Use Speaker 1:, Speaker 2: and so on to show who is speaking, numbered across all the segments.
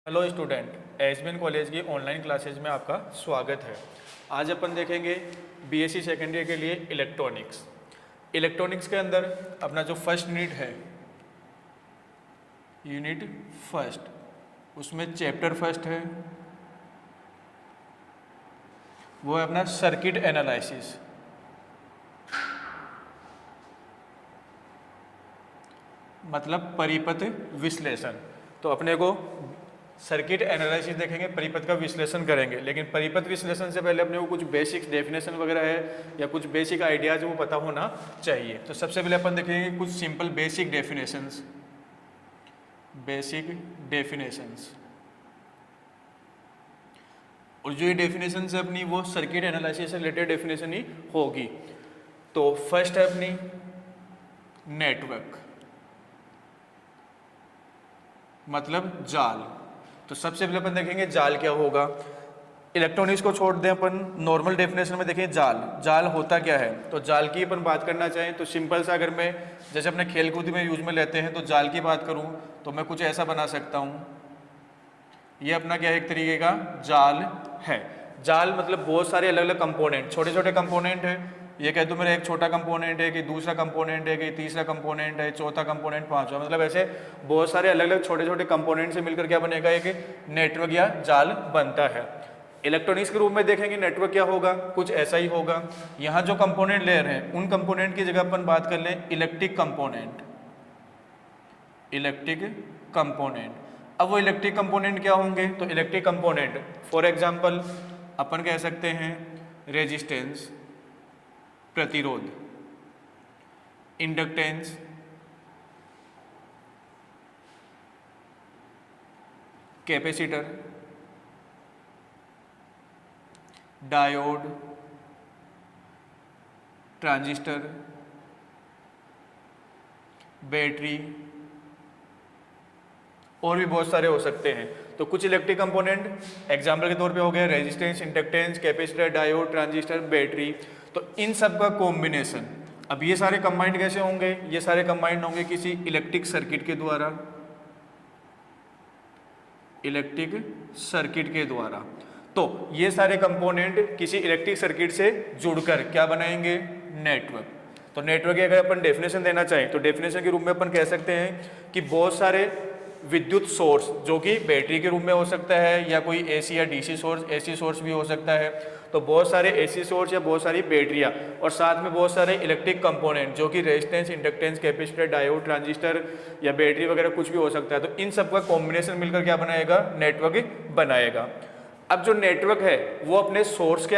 Speaker 1: Hello student, SBN college की online classes में आपका स्वागत है। आज अपन देखेंगे बीएससी सेकेंड ईयर के लिए इलेक्ट्रॉनिक्स। इलेक्ट्रॉनिक्स के अंदर अपना जो फर्स्ट यूनिट है, यूनिट फर्स्ट, उसमें चैप्टर फर्स्ट है, वो है अपना सर्किट एनालिसिस। मतलब परिपथ विश्लेषण। तो अपने को सर्किट एनालिसिस देखेंगे, परिपथ का विश्लेषण करेंगे, लेकिन परिपथ विश्लेषण से पहले अपने को कुछ बेसिक डेफिनेशन वगैरह है या कुछ बेसिक आइडियाज वो पता होना चाहिए। तो सबसे पहले अपन देखेंगे कुछ सिंपल बेसिक डेफिनेशंस। और जो ये डेफिनेशन है अपनी, वो सर्किट एनालिसिस से रिलेटेड डेफिनेशन ही होगी। तो फर्स्ट है अपनी नेटवर्क, मतलब जाल। तो सबसे पहले अपन देखेंगे जाल क्या होगा। इलेक्ट्रॉनिक्स को छोड़ दें, अपन नॉर्मल डेफिनेशन में देखें जाल होता क्या है। तो जाल की अपन बात करना चाहें तो सिंपल सा, अगर मैं जैसे अपने खेलकूद में यूज में लेते हैं तो जाल की बात करूं तो मैं कुछ ऐसा बना सकता हूं। ये अपना क्या है, एक तरीके का जाल है। जाल मतलब बहुत सारे अलग अलग कंपोनेंट, छोटे छोटे कंपोनेंट है। ये कह दूं मेरा एक छोटा कंपोनेंट है, कि दूसरा कंपोनेंट है, कि तीसरा कंपोनेंट है, चौथा कंपोनेंट, पांचवा, मतलब ऐसे बहुत सारे अलग अलग छोटे छोटे कंपोनेंट से मिलकर क्या बनेगा, एक नेटवर्क या जाल बनता है। इलेक्ट्रॉनिक्स के रूप में देखेंगे नेटवर्क क्या होगा, कुछ ऐसा ही होगा। यहाँ जो कंपोनेंट ले रहे हैं उन कंपोनेंट की जगह अपन बात कर लें इलेक्ट्रिक कंपोनेंट। अब वो इलेक्ट्रिक कंपोनेंट क्या होंगे, तो इलेक्ट्रिक कंपोनेंट फॉर एग्जांपल अपन कह सकते हैं रेजिस्टेंस, प्रतिरोध, inductance, capacitor, diode, transistor, battery, और भी बहुत सारे हो सकते हैं। तो कुछ इलेक्ट्रिक कंपोनेंट एग्जाम्पल के तौर पे हो गए resistance, inductance, capacitor, diode, transistor, battery. तो इन सब का कॉम्बिनेशन, अब ये सारे कंबाइंड कैसे होंगे, ये सारे कंबाइंड होंगे किसी इलेक्ट्रिक सर्किट के द्वारा। तो ये सारे कंपोनेंट किसी इलेक्ट्रिक सर्किट से जुड़कर क्या बनाएंगे, नेटवर्क। तो नेटवर्क की अगर अपन डेफिनेशन देना चाहें तो डेफिनेशन के रूप में अपन कह सकते हैं कि बहुत सारे विद्युत सोर्स, जो कि बैटरी के रूप में हो सकता है या कोई एसी या डीसी सोर्स, एसी सोर्स भी हो सकता है। तो बहुत सारे एसी सोर्स या बहुत सारी बैटरियां, और साथ में बहुत सारे इलेक्ट्रिक कंपोनेंट जो कि resistance, inductance, capacitor, diode, transistor या बैटरी वगैरह कुछ भी हो सकता है। तो इन सब का कॉम्बिनेशन मिलकर क्या बनाएगा, नेटवर्क बनाएगा। अब जो नेटवर्क है वो अपने सोर्स के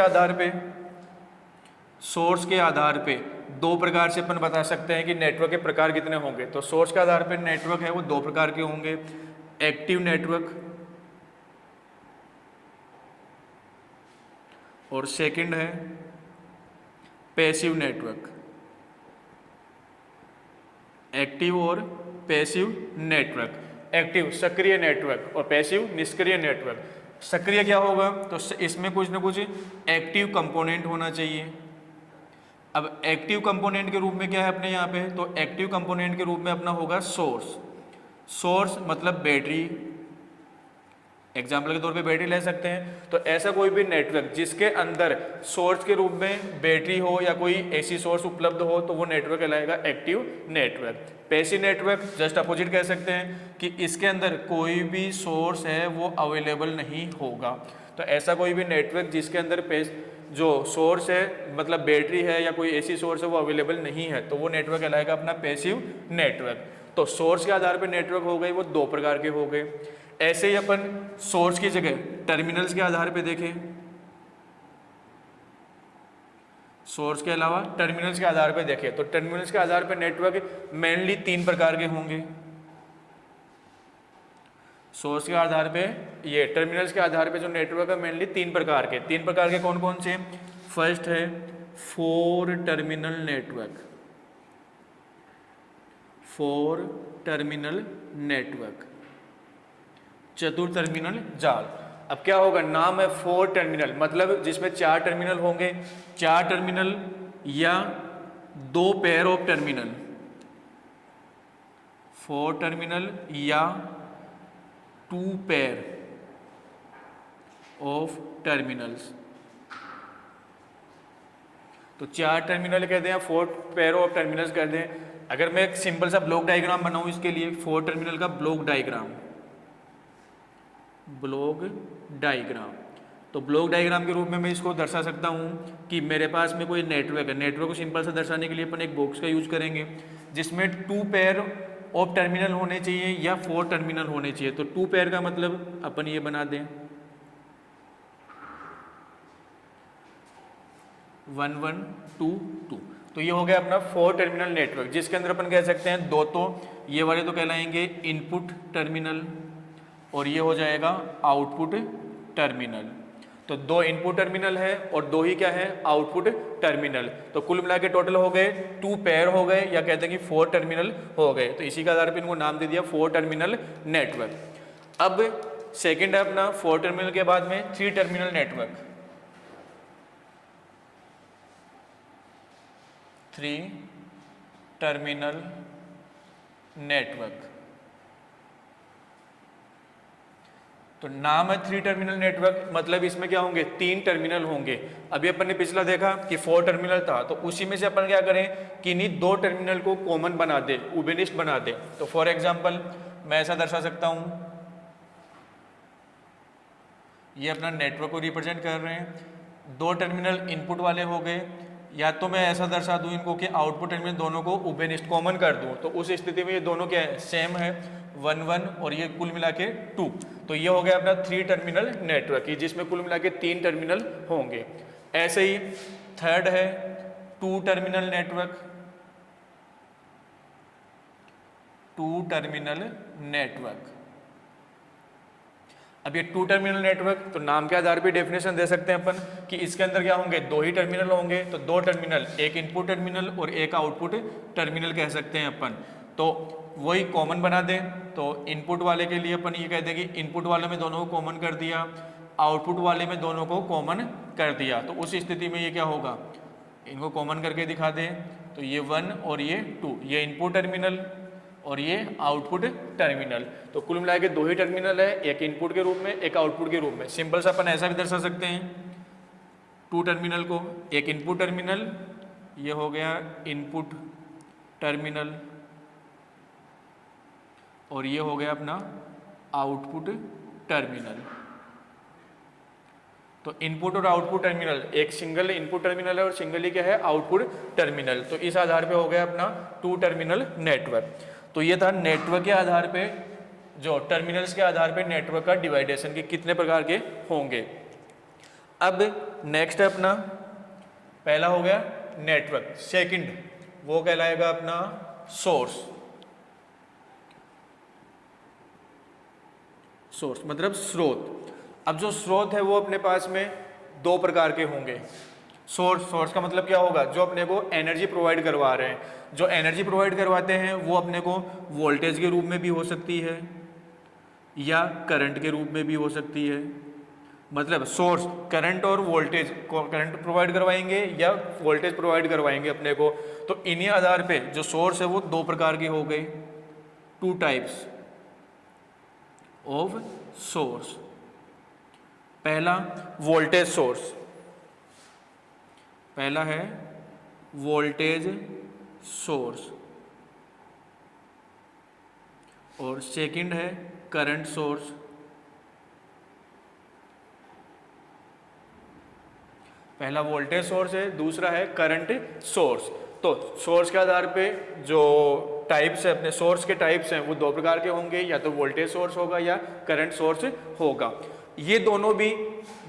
Speaker 1: आधार पे दो प्रकार से अपन बता सकते हैं कि नेटवर्क के प्रकार कितने होंगे। तो सोर्स के आधार पे नेटवर्क है वो दो प्रकार के होंगे, एक्टिव नेटवर्क और सेकंड है पैसिव नेटवर्क। एक्टिव और पैसिव नेटवर्क, एक्टिव सक्रिय नेटवर्क और पैसिव निष्क्रिय नेटवर्क। सक्रिय क्या होगा, तो इसमें कुछ ना कुछ एक्टिव कंपोनेंट होना चाहिए। अब एक्टिव कंपोनेंट के रूप में क्या है अपने यहाँ पे, तो एक्टिव कंपोनेंट के रूप में अपना होगा सोर्स मतलब बैटरी, एग्जाम्पल के तौर पे बैटरी ले सकते हैं। तो ऐसा कोई भी नेटवर्क जिसके अंदर सोर्स के रूप में बैटरी हो या कोई एसी सोर्स उपलब्ध हो, तो वो नेटवर्क कहलाएगा active network. Passive network just opposite कह सकते हैं कि इसके अंदर कोई भी सोर्स है वो अवेलेबल नहीं होगा। तो ऐसा कोई भी नेटवर्क जिसके अंदर जो सोर्स है मतलब बैटरी है या कोई एसी सोर्स है वो अवेलेबल नहीं है, तो वो नेटवर्क कहलाएगा अपना पैसिव नेटवर्क। तो सोर्स के आधार पर नेटवर्क हो गए, वो दो प्रकार के हो गए। ऐसे ही अपन सोर्स की जगह टर्मिनल्स के आधार पे देखें, सोर्स के अलावा टर्मिनल्स के आधार पे देखें, तो टर्मिनल्स के आधार पे नेटवर्क मेनली तीन प्रकार के होंगे। सोर्स के आधार पे, ये टर्मिनल्स के आधार पे जो नेटवर्क है मेनली तीन प्रकार के कौन कौन से, फर्स्ट है फोर टर्मिनल नेटवर्क, चतुर टर्मिनल जाल। अब क्या होगा, नाम है फोर टर्मिनल, मतलब जिसमें चार टर्मिनल होंगे, चार टर्मिनल या दो pair of terminal, four terminal या टू पेयर ऑफ टर्मिनल्स। तो 4 टर्मिनल कह दें या 4 पेयर ऑफ टर्मिनल्स कह दें। अगर मैं एक सिंपल सा ब्लॉक डायग्राम बनाऊं इसके लिए, 4 टर्मिनल का ब्लॉक डायग्राम, तो ब्लॉक डायग्राम के रूप में मैं इसको दर्शा सकता हूँ कि मेरे पास में कोई नेटवर्क है। नेटवर्क को सिंपल सा दर्शाने के लिए अपन एक बॉक्स का यूज करेंगे जिसमें 2 पेयर ऑफ टर्मिनल होने चाहिए या 4 टर्मिनल होने चाहिए। तो 2 पेयर का मतलब अपन ये बना दें 1 1 2 2। तो ये हो गया अपना 4 टर्मिनल नेटवर्क, जिसके अंदर अपन कह सकते हैं दो तो ये वाले तो कहलाएंगे इनपुट टर्मिनल और ये हो जाएगा आउटपुट टर्मिनल। तो 2 इनपुट टर्मिनल है और 2 ही क्या है, आउटपुट टर्मिनल। तो कुल मिला के टोटल हो गए 2 पेयर हो गए, या कहते हैं कि 4 टर्मिनल हो गए। तो इसी के आधार पर इनको नाम दे दिया 4 टर्मिनल नेटवर्क। अब सेकेंड है अपना 4 टर्मिनल के बाद में 3 टर्मिनल नेटवर्क। 3 terminal network. तो नाम है 3 टर्मिनल नेटवर्क, मतलब इसमें क्या होंगे, 3 टर्मिनल होंगे। अभी अपन ने पिछला देखा कि 4 टर्मिनल था, तो उसी में से अपन क्या करें कि इन्हीं 2 टर्मिनल को कॉमन बना दे, उभयनिष्ठ बना दे। तो फॉर एग्जांपल मैं ऐसा दर्शा सकता हूं, ये अपना नेटवर्क को रिप्रेजेंट कर रहे हैं। 2 टर्मिनल इनपुट वाले हो गए, या तो मैं ऐसा दर्शा दूं इनको कि आउटपुट टर्मिनल दोनों को उभयनिष्ठ कॉमन कर दूं। तो उस स्थिति में ये दोनों क्या है, सेम है, 1 1 और ये कुल मिला के 2। तो ये हो गया अपना 3 टर्मिनल नेटवर्क, जिसमें कुल मिला के 3 टर्मिनल होंगे। ऐसे ही थर्ड है 2 टर्मिनल नेटवर्क। 2 terminal network. अब ये 2 टर्मिनल नेटवर्क, तो नाम के आधार पे डेफिनेशन दे सकते हैं अपन कि इसके अंदर क्या होंगे, 2 ही टर्मिनल होंगे। तो 2 टर्मिनल, एक इनपुट टर्मिनल और एक आउटपुट टर्मिनल कह सकते हैं अपन। तो वही कॉमन बना दें। तो इनपुट वाले के लिए अपन ये कहते हैं कि इनपुट वाले में दोनों को कॉमन कर दिया, आउटपुट वाले में दोनों को कॉमन कर दिया। तो उस स्थिति में ये क्या होगा, इनको कॉमन करके दिखा दें। तो ये 1 और ये 2, ये इनपुट टर्मिनल और ये आउटपुट टर्मिनल। तो कुल मिला के 2 ही टर्मिनल है, एक इनपुट के रूप में, एक आउटपुट के रूप में। सिंपल सा अपन ऐसा भी दर्शा सकते हैं 2 टर्मिनल को, एक इनपुट टर्मिनल, ये हो गया इनपुट टर्मिनल, और ये हो गया अपना आउटपुट टर्मिनल। तो इनपुट और आउटपुट टर्मिनल, एक सिंगल इनपुट टर्मिनल है और सिंगल ही क्या है, आउटपुट टर्मिनल। तो इस आधार पे हो गया अपना 2 टर्मिनल नेटवर्क। तो ये था नेटवर्क के आधार पे, जो टर्मिनल्स के आधार पे नेटवर्क का डिवाइडेशन के कितने प्रकार के होंगे। अब नेक्स्ट है अपना, पहला हो गया नेटवर्क, सेकंड वो कहलाएगा अपना सोर्स। सोर्स मतलब स्रोत। अब जो स्रोत है वो अपने पास में 2 प्रकार के होंगे। सोर्स का मतलब क्या होगा, जो अपने को एनर्जी प्रोवाइड करवा रहे हैं। जो एनर्जी प्रोवाइड करवाते हैं वो अपने को वोल्टेज के रूप में भी हो सकती है या करंट के रूप में भी हो सकती है। मतलब सोर्स करंट और वोल्टेज, करंट प्रोवाइड करवाएंगे या वोल्टेज प्रोवाइड करवाएंगे अपने को। तो इन्हीं आधार पे जो सोर्स है वो 2 प्रकार के हो गए, 2 टाइप्स ऑफ सोर्स। पहला वोल्टेज सोर्स, पहला है वोल्टेज सोर्स, और सेकंड है करंट सोर्स। पहला वोल्टेज सोर्स है, दूसरा है करंट सोर्स। तो सोर्स के आधार पे जो टाइप्स है, अपने सोर्स के टाइप्स हैं वो 2 प्रकार के होंगे, या तो वोल्टेज सोर्स होगा या करंट सोर्स होगा। ये दोनों भी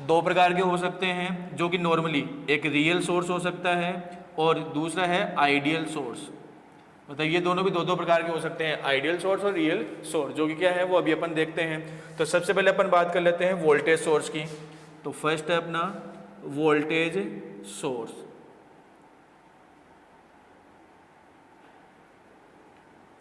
Speaker 1: 2 प्रकार के हो सकते हैं, जो कि नॉर्मली एक रियल सोर्स हो सकता है और दूसरा है आइडियल सोर्स। मतलब ये दोनों भी 2 प्रकार के हो सकते हैं, आइडियल सोर्स और रियल सोर्स, जो कि क्या है वो अभी अपन देखते हैं। तो सबसे पहले अपन बात कर लेते हैं वोल्टेज सोर्स की। तो फर्स्ट है अपना वोल्टेज सोर्स।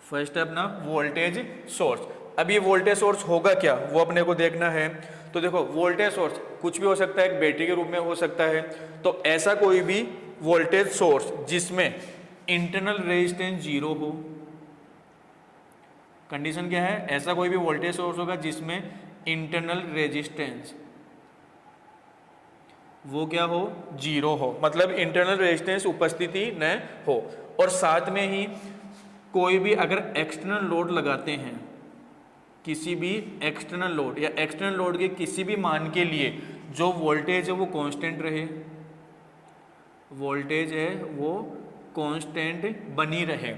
Speaker 1: फर्स्ट है अपना वोल्टेज सोर्स। अब ये वोल्टेज सोर्स होगा क्या, वो अपने को देखना है। तो देखो वोल्टेज सोर्स कुछ भी हो सकता है, एक बैटरी के रूप में हो सकता है। तो ऐसा कोई भी वोल्टेज सोर्स जिसमें इंटरनल रेजिस्टेंस 0 हो। कंडीशन क्या है, ऐसा कोई भी वोल्टेज सोर्स होगा जिसमें इंटरनल रेजिस्टेंस वो क्या हो, जीरो हो, मतलब इंटरनल रेजिस्टेंस उपस्थिति न हो। और साथ में ही कोई भी अगर एक्सटर्नल लोड लगाते हैं, किसी भी एक्सटर्नल लोड या एक्सटर्नल लोड के किसी भी मान के लिए जो वोल्टेज है वो कांस्टेंट रहे, वोल्टेज है वो कांस्टेंट बनी रहे।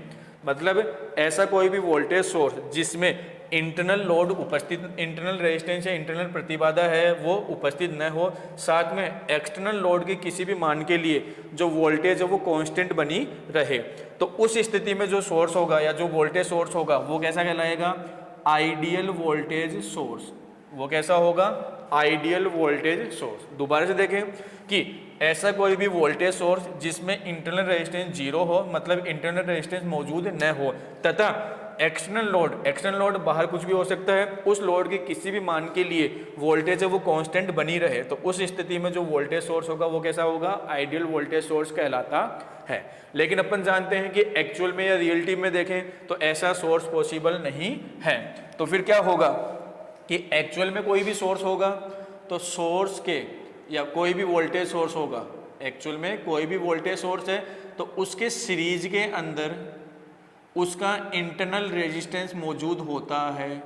Speaker 1: मतलब ऐसा कोई भी वोल्टेज सोर्स जिसमें इंटरनल लोड उपस्थित, इंटरनल रेजिस्टेंस या इंटरनल प्रतिबाधा है वो उपस्थित न हो, साथ में एक्सटर्नल लोड के किसी भी मान के लिए जो वोल्टेज है वो कांस्टेंट बनी रहे, तो उस स्थिति में जो सोर्स होगा या जो वोल्टेज सोर्स होगा वो कैसा कहलाएगा, आइडियल वोल्टेज सोर्स। वो कैसा होगा, आइडियल वोल्टेज सोर्स। दोबारा से देखें कि ऐसा कोई भी वोल्टेज सोर्स जिसमें इंटरनल रेजिस्टेंस जीरो हो, मतलब इंटरनल रेजिस्टेंस मौजूद न हो, तथा एक्सटर्नल लोड बाहर कुछ भी हो सकता है, उस लोड के किसी भी मान के लिए वोल्टेज है वो कांस्टेंट बनी रहे, तो उस स्थिति में जो वोल्टेज सोर्स होगा वो कैसा होगा, आइडियल वोल्टेज सोर्स कहलाता है। लेकिन अपन जानते हैं कि एक्चुअल में या रियलिटी में देखें तो ऐसा सोर्स पॉसिबल नहीं है। तो फिर क्या होगा कि एक्चुअल में कोई भी सोर्स होगा तो सोर्स के या कोई भी वोल्टेज सोर्स होगा, एक्चुअल में कोई भी वोल्टेज सोर्स है तो उसके सीरीज के अंदर उसका इंटरनल रेजिस्टेंस मौजूद होता है,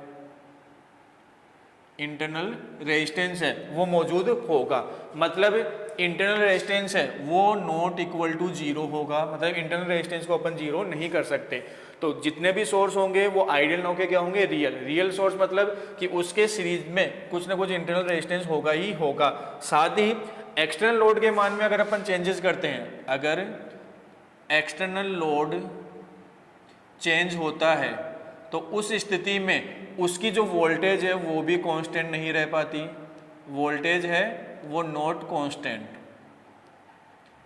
Speaker 1: इंटरनल रेजिस्टेंस है वो मौजूद होगा। मतलब इंटरनल रेजिस्टेंस है वो नॉट इक्वल टू जीरो होगा, मतलब इंटरनल रेजिस्टेंस को अपन जीरो नहीं कर सकते। तो जितने भी सोर्स होंगे वो आइडियल न होके क्या होंगे, रियल सोर्स, मतलब कि उसके सीरीज में कुछ ना कुछ इंटरनल रेजिस्टेंस होगा ही होगा। साथ ही एक्सटर्नल लोड के मान में अगर अपन चेंजेस करते हैं, अगर एक्सटर्नल लोड चेंज होता है तो उस स्थिति में उसकी जो वोल्टेज है वो भी कांस्टेंट नहीं रह पाती, वोल्टेज है वो नॉट कांस्टेंट।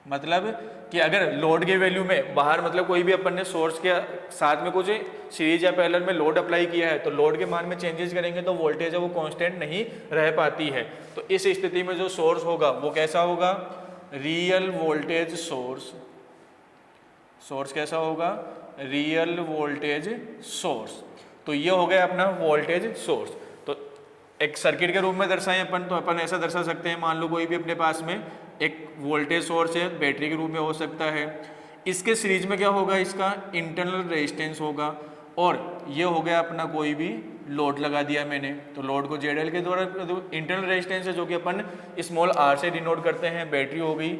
Speaker 1: मतलब कि अगर लोड के वैल्यू में बाहर, मतलब कोई भी अपन ने सोर्स के साथ में कुछ सीरीज या पैरेलल में लोड अप्लाई किया है तो लोड के मान में चेंजेस करेंगे तो वोल्टेज है वो कांस्टेंट नहीं रह पाती है। तो इस स्थिति में जो सोर्स होगा वो कैसा होगा, रियल वोल्टेज सोर्स। सोर्स कैसा होगा, रियल वोल्टेज सोर्स। तो ये हो गया अपना वोल्टेज सोर्स। तो एक सर्किट के रूप में दर्शाएं अपन, तो अपन ऐसा दर्शा सकते हैं, मान लो कोई भी अपने पास में एक वोल्टेज सोर्स है, बैटरी के रूप में हो सकता है, इसके सीरीज में क्या होगा, इसका इंटरनल रेजिस्टेंस होगा, और ये हो गया अपना कोई भी लोड लगा दिया मैंने, तो लोड को जेडएल के द्वारा, इंटरनल रेजिस्टेंस है जो कि अपन स्मॉल आर से डिनोट करते हैं, बैटरी हो गई,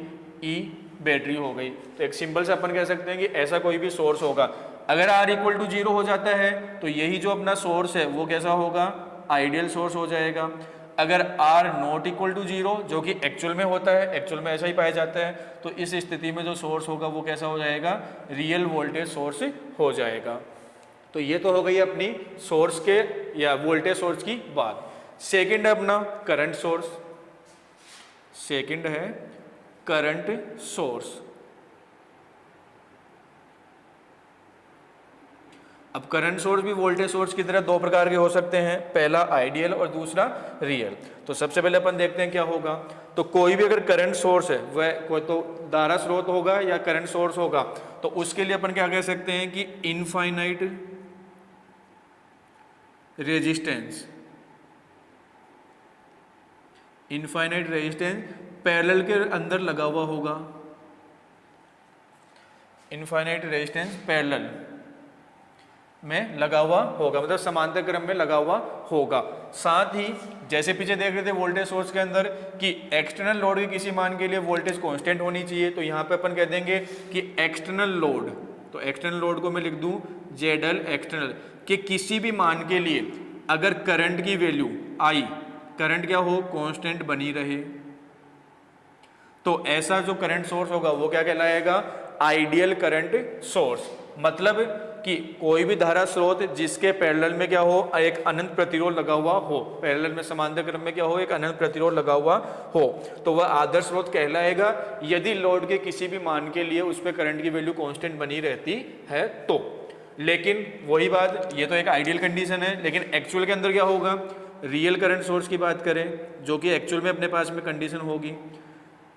Speaker 1: ई बैटरी हो गई। तो एक सिंपल से अपन कह सकते हैं कि ऐसा कोई भी सोर्स होगा, अगर आर इक्वल टू जीरो हो जाता है तो यही जो अपना सोर्स है वो कैसा होगा, आइडियल सोर्स हो जाएगा। अगर R not equal to zero, जो कि एक्चुअल में होता है, एक्चुअल में ऐसा ही पाया जाता है, तो इस स्थिति में जो सोर्स होगा वो कैसा हो जाएगा, रियल वोल्टेज सोर्स हो जाएगा। तो ये तो हो गई अपनी सोर्स के या वोल्टेज सोर्स की बात। सेकंड है अपना करंट सोर्स, सेकंड है करंट सोर्स। अब करंट सोर्स भी वोल्टेज सोर्स की तरह दो प्रकार के हो सकते हैं, पहला आइडियल और दूसरा रियल। तो सबसे पहले अपन देखते हैं क्या होगा। तो कोई भी अगर करंट सोर्स है, वह कोई तो धारा स्रोत होगा या करंट सोर्स होगा, तो उसके लिए अपन क्या कह सकते हैं कि infinite resistance, infinite resistance parallel के अंदर लगा हुआ होगा, इनफाइनाइट रेजिस्टेंस पैरेलल में लगा हुआ होगा, मतलब समांतर क्रम में लगा हुआ होगा। साथ ही जैसे पीछे देख रहे थे वोल्टेज सोर्स के अंदर कि एक्सटर्नल लोड के किसी मान के लिए वोल्टेज कांस्टेंट होनी चाहिए, तो यहाँ पे अपन कह देंगे कि एक्सटर्नल लोड, तो एक्सटर्नल लोड को मैं लिख दूं जेडल एक्सटर्नल के किसी भी मान के लिए अगर करंट की वैल्यू आई, करंट क्या हो, कांस्टेंट बनी रहे, तो ऐसा जो करंट सोर्स होगा वो क्या कहलाएगा, आइडियल करंट सोर्स। मतलब कि कोई भी धारा स्रोत जिसके पैरेलल में क्या हो, एक अनंत प्रतिरोध लगा हुआ हो, पैरेलल में समांतर क्रम में क्या हो, एक अनंत प्रतिरोध लगा हुआ हो, तो वह आदर्श स्रोत कहलाएगा यदि लोड के किसी भी मान के लिए उस पर करंट की वैल्यू कांस्टेंट बनी रहती है तो। लेकिन वही बात, ये तो एक आइडियल कंडीशन है, लेकिन एक्चुअल के अंदर क्या होगा, रियल करंट सोर्स की बात करें जो कि एक्चुअल में अपने पास में कंडीशन होगी,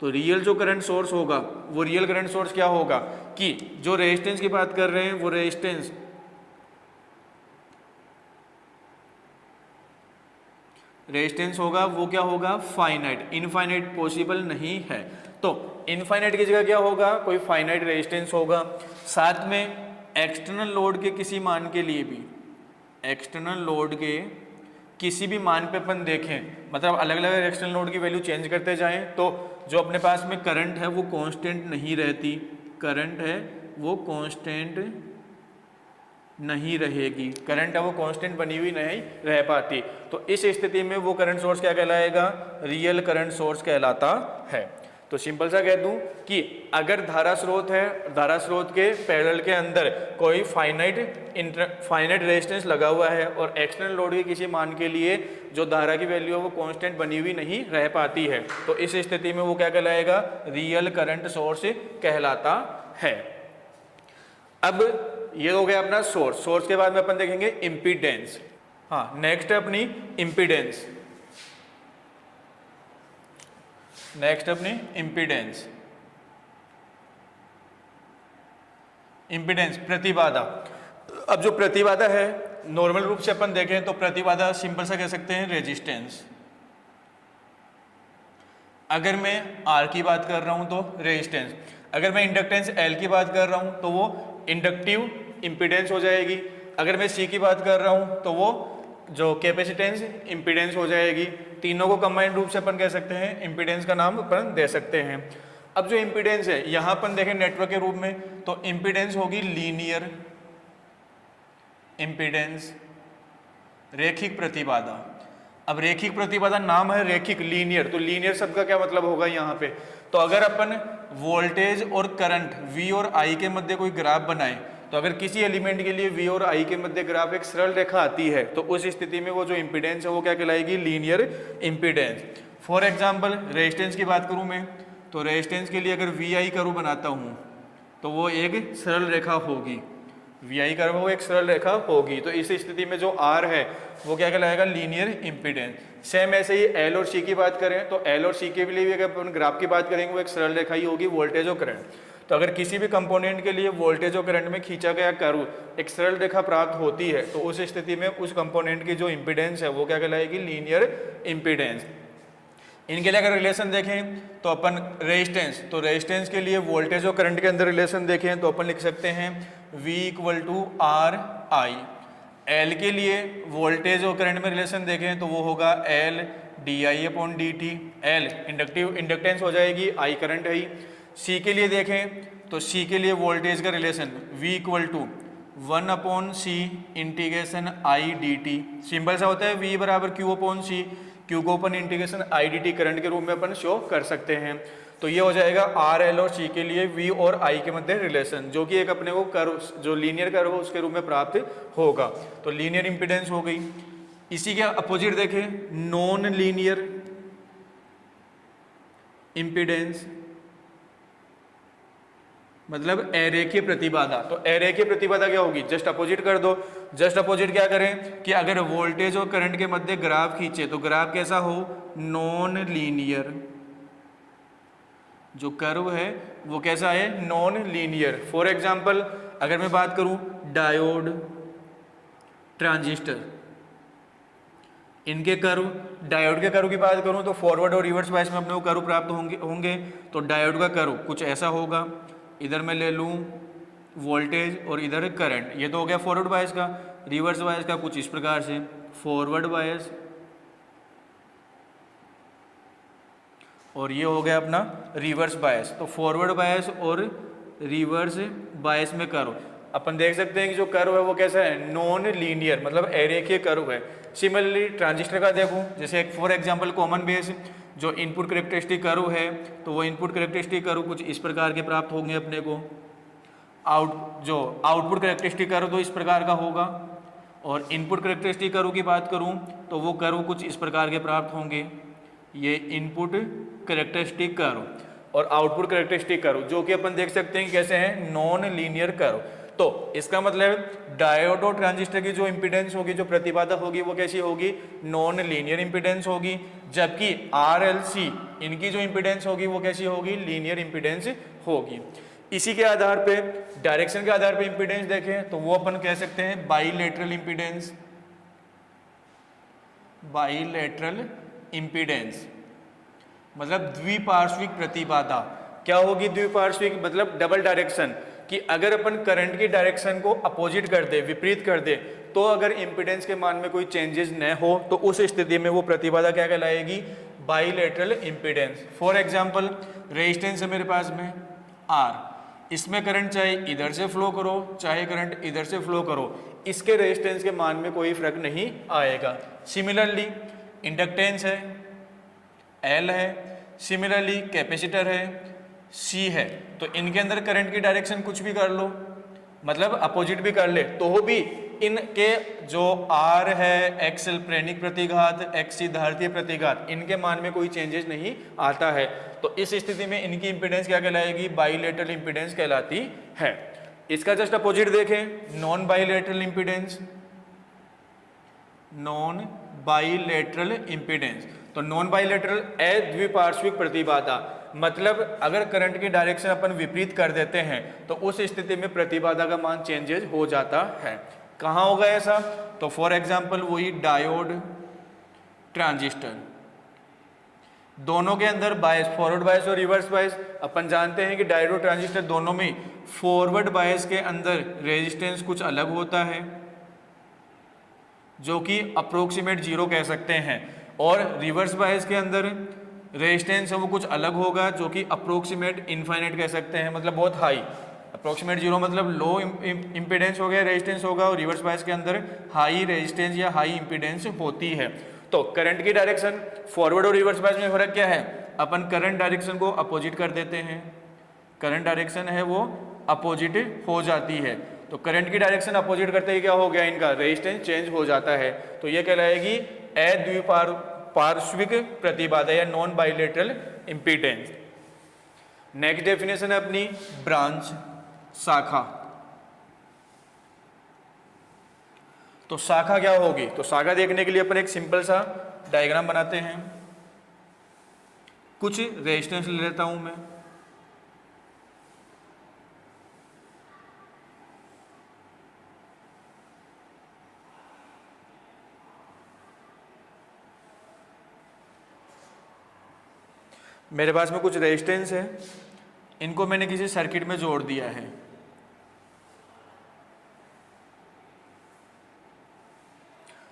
Speaker 1: तो रियल जो करंट सोर्स होगा वो रियल करंट सोर्स क्या होगा कि जो रेजिस्टेंस की बात कर रहे हैं वो रेजिस्टेंस होगा वो क्या होगा, फाइनाइट, इनफाइनाइट पॉसिबल नहीं है। तो इनफाइनाइट की जगह क्या होगा, कोई फाइनाइट रेजिस्टेंस होगा। साथ में एक्सटर्नल लोड के किसी मान के लिए भी, एक्सटर्नल लोड के किसी भी मान पे अपन देखें, मतलब अलग अलग एक्सटर्नल लोड की वैल्यू चेंज करते जाएं, तो जो अपने पास में करंट है वो कांस्टेंट नहीं रहती, करंट है वो कांस्टेंट नहीं रहेगी, करंट है वो कांस्टेंट बनी हुई नहीं रह पाती। तो इस स्थिति में वो करंट सोर्स क्या कहलाएगा, रियल करंट सोर्स कहलाता है। तो सिंपल सा कह दूं कि अगर धारा स्रोत है, धारा स्रोत के पैरेलल के अंदर कोई फाइनाइट रेजिस्टेंस लगा हुआ है और एक्सटर्नल लोड के किसी मान के लिए जो धारा की वैल्यू है वो कांस्टेंट बनी हुई नहीं रह पाती है, तो इस स्थिति में वो क्या कहलाएगा, रियल करंट सोर्स कहलाता है। अब ये हो गया अपना सोर्स। सोर्स के बाद में अपन देखेंगे इम्पीडेंस। हाँ, नेक्स्ट है अपनी इम्पीडेंस। नेक्स्ट अपनी इम्पीडेंस। इम्पीडेंस प्रतिबाधा। अब जो प्रतिबाधा है नॉर्मल रूप से अपन देखें तो प्रतिबाधा सिंपल सा कह सकते हैं रेजिस्टेंस। अगर मैं आर की बात कर रहा हूं तो रेजिस्टेंस, अगर मैं इंडक्टेंस एल की बात कर रहा हूं तो वो इंडक्टिव इम्पीडेंस हो जाएगी। अगर मैं सी की बात कर रहा हूं तो वो जो कैपेसिटेंस इम्पीडेंस हो जाएगी। तीनों को कंबाइंड रूप से अपन कह सकते हैं इम्पीडेंस का नाम अपन दे सकते हैं। अब जो इम्पीडेंस है यहां अपन देखें नेटवर्क के रूप में, तो इम्पीडेंस होगी लीनियर इम्पीडेंस, रेखिक प्रतिबाधा। अब रेखिक प्रतिबाधा नाम है रेखिक, लीनियर, तो लीनियर शब्द का क्या मतलब होगा यहाँ पे, तो अगर अपन वोल्टेज और करंट V और I के मध्य कोई ग्राफ बनाए, तो अगर किसी एलिमेंट के लिए V और I के मध्य ग्राफ एक सरल रेखा आती है तो उस स्थिति में वो जो इम्पीडेंस है वो क्या कहलाएगी, linear impedance. For example resistance की बात करूं मैं, तो रेजिस्टेंस के लिए अगर VI कर्व बनाता हूं तो वो एक सरल रेखा होगी, VI कर्व वो एक सरल रेखा होगी। तो इस स्थिति में जो R है वो क्या कहलाएगा, लीनियर इम्पीडेंस। सेम ऐसे ही L और C की बात करें तो L और C के लिए भी अगर अपन ग्राफ की बात करेंगे वो एक सरल रेखा ही होगी, वोल्टेज और करंट। तो अगर किसी भी कंपोनेंट के लिए वोल्टेज और करंट में खींचा गया कर्व एक सरल रेखा प्राप्त होती है तो उस स्थिति में उस कंपोनेंट की जो इम्पीडेंस है वो क्या कहलाएगी, लीनियर इम्पीडेंस। इनके लिए अगर रिलेशन देखें तो अपन रेजिस्टेंस, तो रेजिस्टेंस के लिए वोल्टेज और करंट के अंदर रिलेशन देखें तो अपन लिख सकते हैं V = RI। L के लिए वोल्टेज और करंट में रिलेशन देखें तो वो होगा L di/dt। L इंडक्टेंस हो जाएगी, I करंट है ही। C के लिए देखें तो C के लिए वोल्टेज का relation V = 1/C ∫I dt। Simple सा होता है V = Q/C, Q को अपन इंटीग्रेशन I dt करंट के रूप में अपन शो कर सकते हैं। तो ये हो जाएगा R, L और C के लिए V और I के मध्य रिलेशन, जो कि एक अपने को कर्व, जो लीनियर कर्व हो उसके रूप में प्राप्त होगा। तो लीनियर इम्पीडेंस हो गई। इसी के अपोजिट देखें नॉन लीनियर इम्पीडेंस, मतलब अरेखीय प्रतिबाधा। तो अरेखीय प्रतिबाधा क्या होगी, जस्ट अपोजिट कर दो। जस्ट अपोजिट क्या करें कि अगर वोल्टेज और करंट के मध्य ग्राफ खींचे तो ग्राफ कैसा हो, नॉन लीनियर। जो कर्व है वो कैसा है, नॉन लीनियर। फॉर एग्जांपल अगर मैं बात करूं डायोड, ट्रांजिस्टर, इनके कर्व, डायोड के कर्व की बात करूं तो फॉरवर्ड और रिवर्स बायस में अपने को कर्व प्राप्त होंगे। तो डायोड का कर्व कुछ ऐसा होगा, इधर मैं ले लूं वोल्टेज और इधर करंट, ये तो हो गया फॉरवर्ड बायस का। रिवर्स बायस का कुछ इस प्रकार से, फॉरवर्ड बायस और ये हो गया अपना रिवर्स बायस। तो फॉरवर्ड बायस और रिवर्स बायस में कर्व अपन देख सकते हैं कि जो कर्व है वो कैसा है, नॉन लीनियर, मतलब अरेखीय कर्व है। सिमिलरली ट्रांजिस्टर का देखूं, जैसे एक फॉर एग्जांपल कॉमन बेस जो इनपुट कैरेक्टरिस्टिक कर्व है, तो वो इनपुट कैरेक्टरिस्टिक कर्व कुछ इस प्रकार के प्राप्त होंगे अपने को। जो आउटपुट कैरेक्टरिस्टिक कर्व तो इस प्रकार का होगा, और इनपुट कैरेक्टरिस्टिक कर्व की बात करूं तो वो कर्व कुछ इस प्रकार के प्राप्त होंगे। ये इनपुट कैरेक्टरिस्टिक कर्व और आउटपुट कैरेक्टरिस्टिक कर्व जो कि अपन देख सकते हैं कैसे हैं, नॉन लीनियर कर्व। तो इसका मतलब डायोड और ट्रांजिस्टर की जो इम्पीडेंस होगी, जो प्रतिबाधा होगी, वो कैसी होगी, नॉन लीनियर इम्पीडेंस होगी। जबकि RLC इनकी जो इम्पीडेंस होगी वो कैसी होगी, लीनियर इम्पीडेंस होगी। इसी के आधार पे, डायरेक्शन के आधार पे इम्पीडेंस देखें तो वो अपन कह सकते हैं बाईलेटरल इम्पीडेंस। बाईलेटरल इम्पीडेंस, मतलब द्विपार्श्विक प्रतिबाधा। क्या होगी द्विपार्श्विक? मतलब डबल डायरेक्शन, कि अगर अपन करंट की डायरेक्शन को अपोजिट कर दे, विपरीत कर दे, तो अगर इम्पीडेंस के मान में कोई चेंजेस न हो तो उस स्थिति में वो प्रतिबाधा क्या कहलाएगी? Bilateral impedance. For example resistance है मेरे पास में R, इसमें करंट चाहे इधर से फ्लो करो चाहे करंट इधर से फ्लो करो, इसके रेजिस्टेंस के मान में कोई फर्क नहीं आएगा। सिमिलरली इंडक्टेंस है L है, सिमिलरली कैपेसिटर है C है, तो इनके अंदर करंट की डायरेक्शन कुछ भी कर लो, मतलब अपोजिट भी कर ले, तो भी इनके जो R है, XL प्रेरणिक प्रतिघात, XC धारतीय प्रतिघात, इनके मान में कोई चेंजेस नहीं आता है। तो इस स्थिति में इनकी इंपीडेंस क्या कहलाएगी? बाईलेटरल इंपीडेंस कहलाती है। इसका जस्ट अपोजिट देखें, non bilateral impedance. Non bilateral impedance, तो नॉन बाईलेटरल अद्विपार्श्विक प्रतिबाधा, मतलब अगर करंट की डायरेक्शन अपन विपरीत कर देते हैं तो उस स्थिति में प्रतिबाधा का मान चेंजेस हो जाता है। कहाँ होगा ऐसा? तो फॉर एग्जांपल वही डायोड, ट्रांजिस्टर, दोनों के अंदर बायस, फॉरवर्ड बायस और रिवर्स बायस। अपन जानते हैं कि डायोड और ट्रांजिस्टर दोनों में फॉरवर्ड बायस के अंदर रेजिस्टेंस कुछ अलग होता है जो कि अप्रोक्सीमेट 0 कह सकते हैं, और रिवर्स बायस के अंदर रेजिस्टेंस है वो कुछ अलग होगा जो कि अप्रोक्सीमेट इनफाइनाइट कह सकते हैं, मतलब बहुत हाई। अप्रोक्सीमेट 0 मतलब लो इम्पीडेंस हो गया, रेजिस्टेंस होगा, और रिवर्स बायस के अंदर हाई रेजिस्टेंस या हाई इम्पीडेंस होती है। तो करंट की डायरेक्शन फॉरवर्ड और रिवर्स बायस में फर्क क्या है? अपन करंट डायरेक्शन को अपोजिट कर देते हैं, करंट डायरेक्शन है वो अपोजिट हो जाती है, तो करंट की डायरेक्शन अपोजिट करते ही क्या हो गया? इनका रेजिस्टेंस चेंज हो जाता है। तो ये कहलाएगी अद्विपार्श्विक प्रतिबाधा या non bilateral impedance. Next definition है अपनी ब्रांच, शाखा। तो शाखा क्या होगी? तो शाखा देखने के लिए अपन एक सिंपल सा डायग्राम बनाते हैं। कुछ रेजिस्टेंस ले लेता हूं मैं, मेरे पास में कुछ रेजिस्टेंस है, इनको मैंने किसी सर्किट में जोड़ दिया है।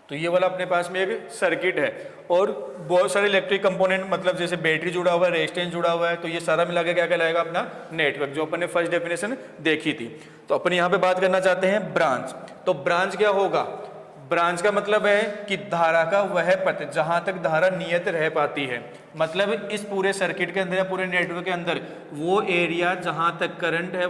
Speaker 1: तो ये वाला अपने पास में एक सर्किट है और बहुत सारे इलेक्ट्रिक कंपोनेंट, मतलब जैसे बैटरी जुड़ा हुआ है, रेजिस्टेंस जुड़ा हुआ है, तो ये सारा मिला के क्या कहलाएगा? अपना नेटवर्क, जो अपन ने फर्स्ट डेफिनेशन देखी थी। तो अपन यहाँ पे बात करना चाहते हैं ब्रांच। तो ब्रांच क्या होगा? ब्रांच का मतलब है कि धारा का वह पथ जहां तक धारा नियत रह पाती है, मतलब इस पूरे सर्किट के अंदर या पूरे नेटवर्क के अंदर वो एरिया जहां तक करंट है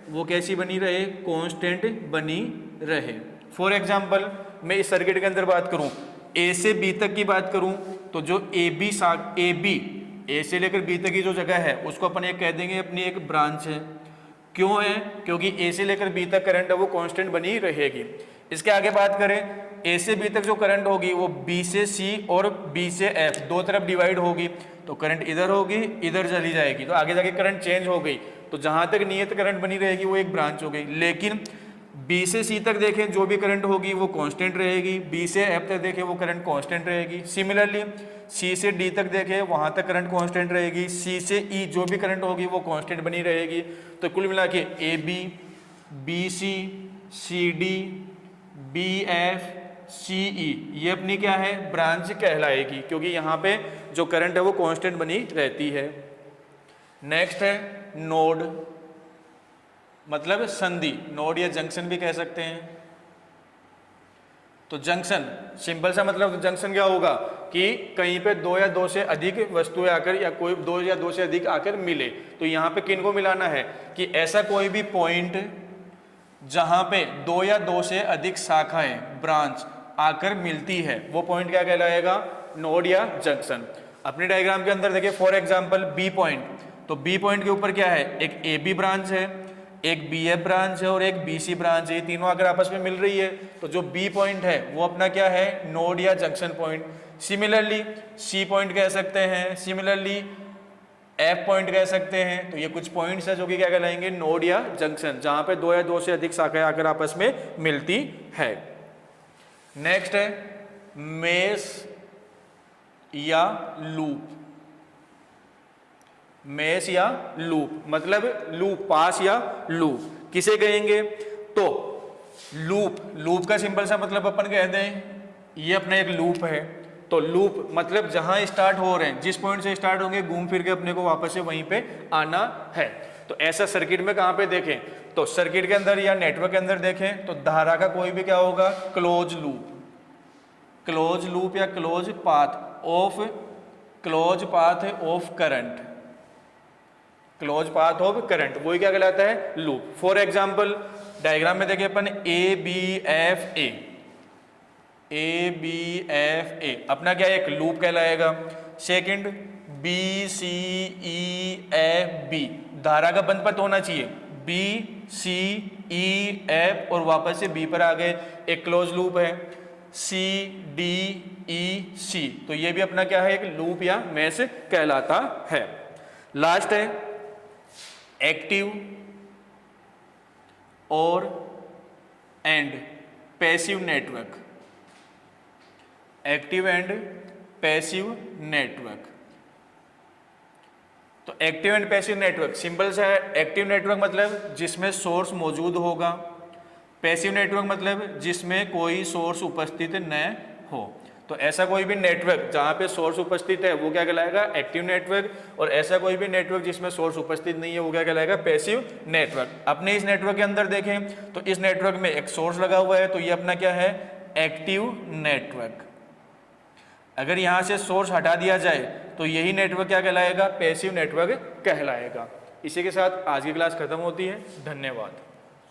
Speaker 1: वो कैसी बनी रहे? कांस्टेंट बनी रहे। फॉर एग्जांपल मैं इस सर्किट के अंदर बात करूं, ए से बी तक की बात करूं, तो जो ए से लेकर बी तक की जो जगह है उसको अपन एक कह देंगे अपनी एक ब्रांच है। क्यों है? क्योंकि ए से लेकर बी तक करंट है वो कांस्टेंट बनी रहेगी। इसके आगे बात करें, ए से बी तक जो करंट होगी वो बी से सी और बी से एफ दो तरफ डिवाइड होगी, तो करंट इधर होगी, इधर चली जाएगी, तो आगे जाके करंट चेंज हो गई, तो जहां तक नियत करंट बनी रहेगी वो एक ब्रांच हो गई। लेकिन बी से सी तक देखें जो भी करंट होगी वो कांस्टेंट रहेगी, बी से एफ तक देखें वो करंट कांस्टेंट रहेगी। सिमिलरली सी से डी तक देखें वहां तक करंट कांस्टेंट रहेगी, सी से ई जो भी करंट होगी वो कांस्टेंट बनी रहेगी। तो कुल मिला के A B, B C, C D, B F, C E, ये अपनी क्या है? ब्रांच कहलाएगी, क्योंकि यहाँ पे जो करंट है वो कांस्टेंट बनी रहती है। नेक्स्ट है नोड, मतलब संधि, नोड या जंक्शन भी कह सकते हैं। तो जंक्शन सिंपल सा मतलब जंक्शन क्या होगा कि कहीं पे दो या दो से अधिक वस्तुएं आकर या कोई दो या दो से अधिक आकर मिले, तो यहाँ पे किन को मिलाना है कि ऐसा कोई भी पॉइंट जहां पे दो या दो से अधिक शाखाएं, ब्रांच आकर मिलती है, वो पॉइंट क्या कहलाएगा? नोड या जंक्शन। अपने डायग्राम के अंदर देखिए फॉर एग्जांपल बी पॉइंट, तो बी पॉइंट के ऊपर क्या है? एक ए बी ब्रांच है, एक बी एफ ब्रांच है और एक बी सी ब्रांच है, ये तीनों अगर आपस में मिल रही है तो जो बी पॉइंट है वो अपना क्या है? नोड या junction point. Similarly C point कह सकते हैं, सिमिलरली एफ पॉइंट कह सकते हैं। तो ये कुछ पॉइंट्स है जो कि क्या कहलाएंगे? नोड या जंक्शन, जहां पे दो या दो से अधिक शाखाएं आकर आपस में मिलती है। नेक्स्ट है मेश या लूप, मेश या लूप मतलब लूप, पास या लूप किसे कहेंगे? तो लूप का सिंपल सा मतलब अपन कहते हैं ये अपना एक लूप है, तो लूप मतलब जहां स्टार्ट हो रहे हैं, जिस पॉइंट से स्टार्ट होंगे घूम फिर के अपने को वापस से वहीं पे आना है। तो ऐसा सर्किट में कहां पे देखें? तो सर्किट के अंदर या नेटवर्क के अंदर देखें तो धारा का कोई भी क्या होगा? क्लोज लूप, क्लोज लूप या close path of current, close path of current, वही क्या कहलाता है? लूप। फॉर एग्जाम्पल डायग्राम में देखिए अपन ए अपना क्या है? एक लूप कहलाएगा। सेकंड BCEF, धारा का बंद पथ होना चाहिए, BCEF और वापस से B पर आ गए, एक क्लोज लूप है। CDEC, तो ये भी अपना क्या है? एक लूप या मैश कहलाता है। लास्ट है एक्टिव और and passive network, active and passive network. तो active and passive network simple सा है। एक्टिव नेटवर्क मतलब जिसमें सोर्स मौजूद होगा, पैसिव नेटवर्क मतलब जिसमें कोई सोर्स उपस्थित न हो। तो ऐसा कोई भी नेटवर्क जहाँ पे सोर्स उपस्थित है वो क्या कहलाएगा? एक्टिव नेटवर्क, और ऐसा कोई भी नेटवर्क जिसमें सोर्स उपस्थित नहीं है वो क्या कहलाएगा? Passive network. अपने इस नेटवर्क के अंदर देखें तो इस नेटवर्क में एक सोर्स लगा हुआ है, तो ये अपना क्या है? Active network. अगर यहाँ से सोर्स हटा दिया जाए तो यही नेटवर्क क्या कहलाएगा? पैसिव नेटवर्क कहलाएगा। इसी के साथ आज की क्लास खत्म होती है। धन्यवाद।